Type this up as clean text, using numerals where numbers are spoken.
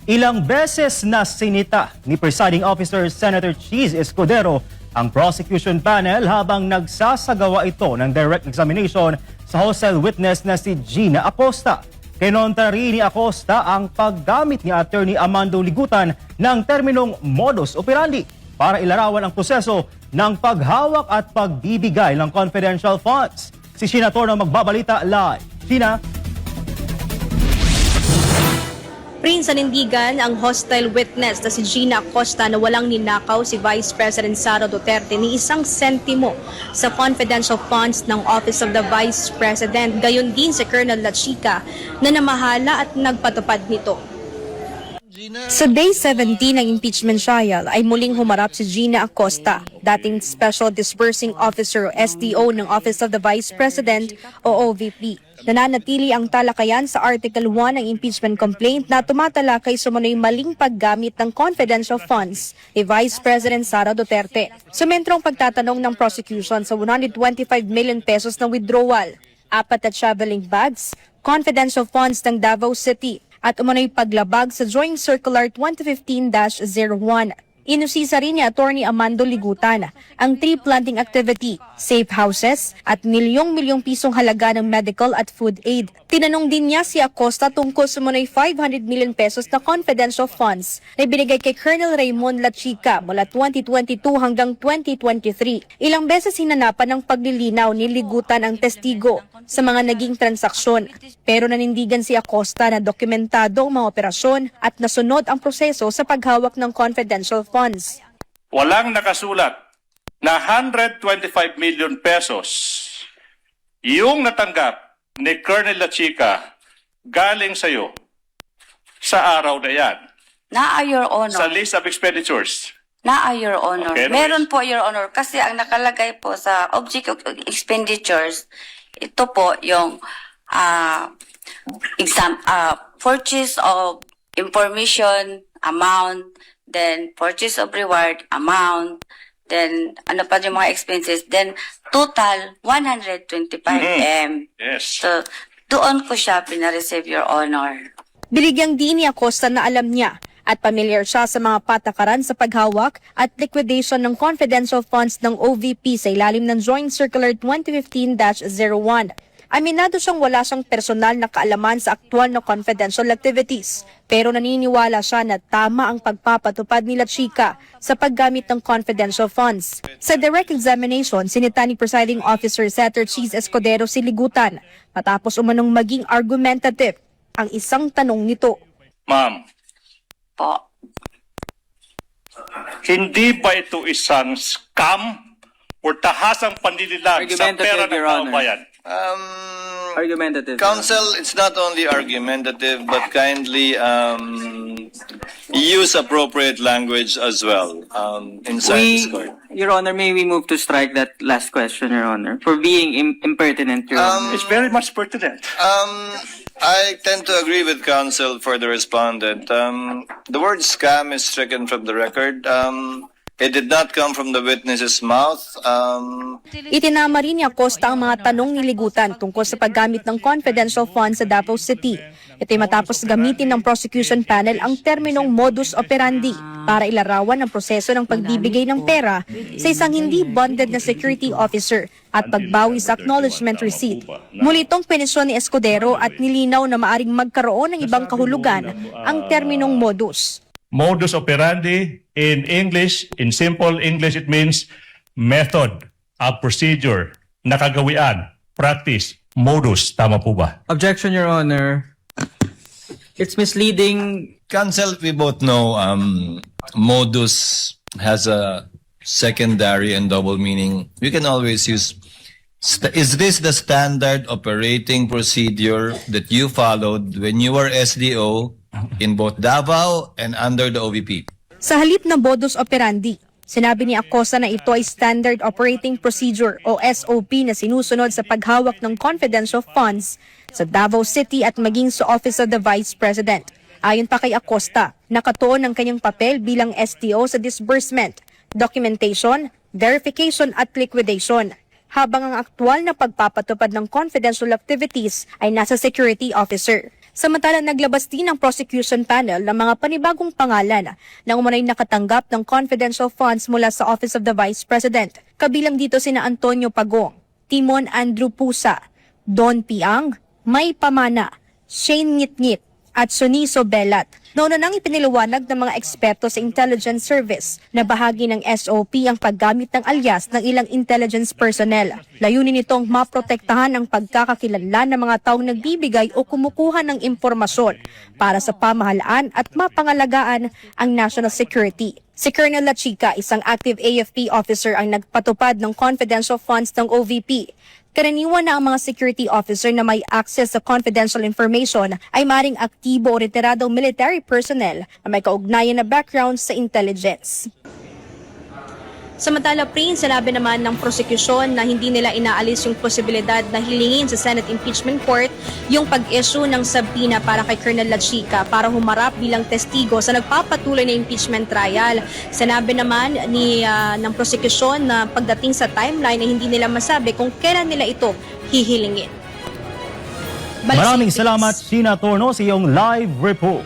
Ilang beses na sinita ni Presiding Officer Senator Cheese Escudero ang prosecution panel habang nagsasagawa ito ng direct examination sa hostile witness na si Gina Acosta. Kinontra rin ni Acosta ang paggamit ni Attorney Amando Ligutan ng terminong modus operandi para ilarawan ang proseso ng paghawak at pagbibigay ng confidential funds. Si Sheena Torno magbabalita live. Sheena? Prince nanindigan ang hostile witness na si Gina Acosta na walang ninakaw si Vice President Sara Duterte ni isang sentimo sa confidential funds ng Office of the Vice President. Gayon din si Colonel Lachica na namahala at nagpatupad nito. Sa Day 17 ng impeachment trial ay muling humarap si Gina Acosta, dating Special Disbursing Officer o SDO ng Office of the Vice President o OVP. Nananatili ang talakayan sa Article 1 ng impeachment complaint na tumatalakay sa umano'y maling paggamit ng confidential funds ni Vice President Sara Duterte. Sumentrong pagtatanong ng prosecution sa 125 million pesos na withdrawal, 4 na traveling bags, confidential funds ng Davao City, at umano'y paglabag sa Joint Circular 2015-01. Inusisa rin ni Attorney Amando Ligutan ang tree planting activity, safe houses at milyong-milyong pisong halaga ng medical at food aid. Tinanong din niya si Acosta tungkol sa umano'y 500 million pesos na confidential funds na binigay kay Colonel Raymond Lachica mula 2022 hanggang 2023. Ilang beses hinanapan ng paglilinaw ni Ligutan ang testigo sa mga naging transaksyon. Pero nanindigan si Acosta na dokumentado ang mga operasyon at nasunod ang proseso sa paghawak ng confidential funds. Walang nakasulat na 125 million pesos yung natanggap ni Colonel Lachica galing sa'yo sa araw na yan. Naa, Your Honor. Sa list of expenditures. Naa, Your Honor. Okay, Meron po, Your Honor. Kasi ang nakalagay po sa object of expenditures, ito po yung purchase of information amount, then purchase of reward amount, then ano pa yung mga expenses, then total 125 M. Yes. So, doon ko siya pinareceive, Your Honor. Binigyang din ni Acosta na alam niya at pamilyar siya sa mga patakaran sa paghawak at liquidation ng confidential funds ng OVP sa ilalim ng Joint Circular 2015-01. Aminado siyang wala siyang personal na kaalaman sa aktwal na confidential activities, pero naniniwala siya na tama ang pagpapatupad ni Lachica sa paggamit ng confidential funds. Sa direct examination, sinita ni Presiding Officer Senator Cheese Escudero si Ligutan matapos umanong maging argumentative ang isang tanong nito. Ma'am, Po. hindi ba ito isang scam o tahasang panlililag sa pera ng Argumentative, Your Honor. kababayan? Argumentative. Counsel, it's not only argumentative, but kindly use appropriate language as well inside this court. Your Honor, may we move to strike that last question, Your Honor, for being impertinent, Your Honor. It's very much pertinent. I tend to agree with counsel for the respondent. The word scam is stricken from the record. It did not come from the witness's mouth. Itinama rin ni Acosta ang mga tanong ni Ligutan tungkol sa paggamit ng confidential funds sa Davao City. Ito'y matapos gamitin ng prosecution panel ang terminong modus operandi para ilarawan ang proseso ng pagbibigay ng pera sa isang hindi bonded na security officer at pagbawi sa acknowledgement receipt. Muli itong penisyon ni Escudero at nilinaw na maaring magkaroon ng ibang kahulugan ang terminong modus. Modus operandi, in English, in simple English, it means method, a procedure, nakagawian, practice, modus. Tama po ba? Objection, Your Honor. It's misleading. Counsel, we both know modus has a secondary and double meaning. We can always use, is this the standard operating procedure that you followed when you were SDO in both Davao and under the OVP? Sa halip na modus operandi, sinabi ni Acosta na ito ay Standard Operating Procedure o SOP na sinusunod sa paghawak ng confidential funds sa Davao City at maging sa Office of the Vice President. Ayon pa kay Acosta, nakatuon ang kanyang papel bilang SDO sa disbursement, documentation, verification at liquidation, habang ang aktwal na pagpapatupad ng confidential activities ay nasa security officer. Samantala, naglabas din ang prosecution panel ng mga panibagong pangalan na umunay nakatanggap ng confidential funds mula sa Office of the Vice President. Kabilang dito sina Antonio Pagong, Timon Andrew Pusa, Don Piang, May Pamana, Shane Ngitngit at Suniso Belat. Noon nang ipiniliwanag ng mga eksperto sa intelligence service na bahagi ng SOP ang paggamit ng alias ng ilang intelligence personnel. Layunin nitong maprotektahan ang pagkakakilanlan ng mga taong nagbibigay o kumukuha ng impormasyon para sa pamahalaan at mapangalagaan ang national security. Si Colonel Lachica, isang active AFP officer ang nagpatupad ng confidential funds ng OVP. Karaniwan na ang mga security officer na may access sa confidential information ay maring aktibo o retiradong military personnel na may kaugnayan na background sa intelligence. Samantala, Prince, sinabi naman ng prosekusyon na hindi nila inaalis yung posibilidad na hilingin sa Senate Impeachment Court yung pag-issue ng subpoena para kay Colonel Lachica para humarap bilang testigo sa nagpapatuloy na impeachment trial. Sinabi naman ng prosekusyon na pagdating sa timeline ay hindi nila masabi kung kailan nila ito hihilingin. Maraming salamat, Sheena Torno, sa iyong live report.